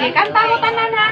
birthday. Kanta mo tanan ha.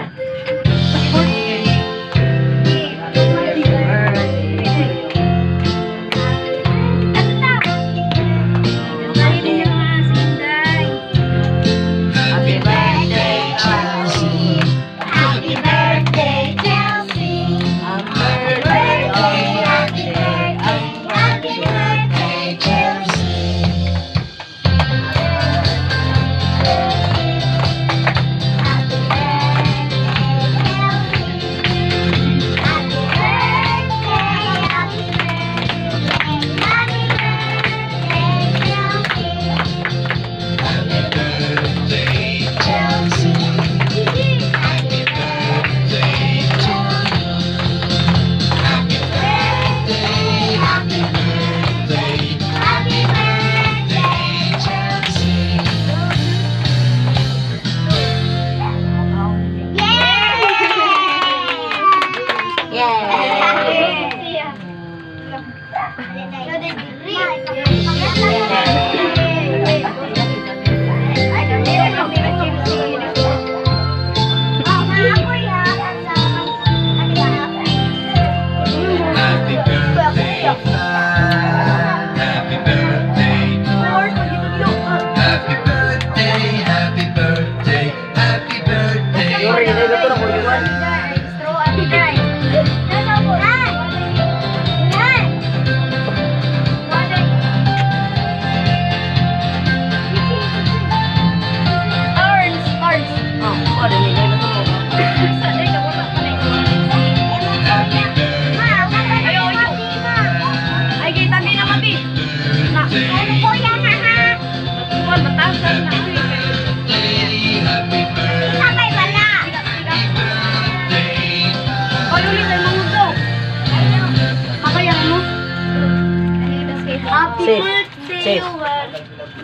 Sis.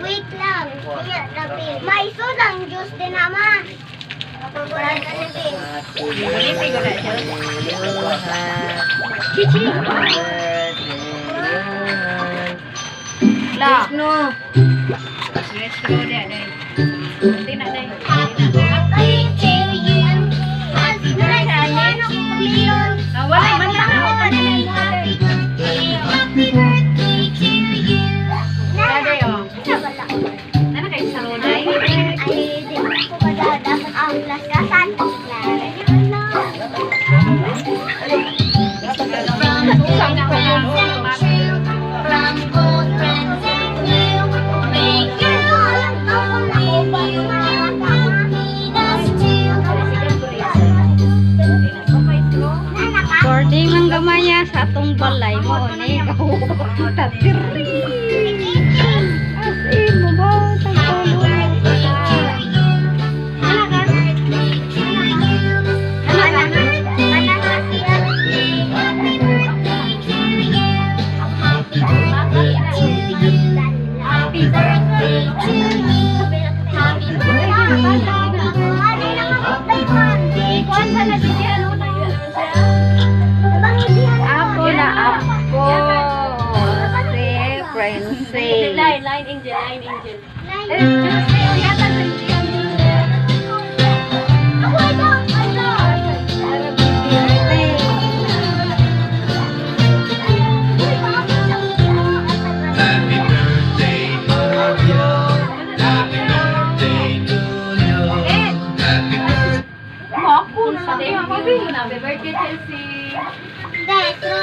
Wait lang. May sudang juice din naman. Chichi. La. No. Let's go there. Tina day. Happy birthday to you. Happy birthday to you. Wala man lang ako kanina. Happy birthday. Happy birthday to you. Dade oh. Nana kay sarunay. Ay, di ko pa dapat ang lasasan. Boarding ng gamaya sa atong balay mo ni tatiri. Asin mo ba Happy birthday to you. Happy Ako na ako. Si Princess. Line angel. Happy birthday to you. Happy birthday to you. Happy birthday. Happy birthday Chelsea. Destro.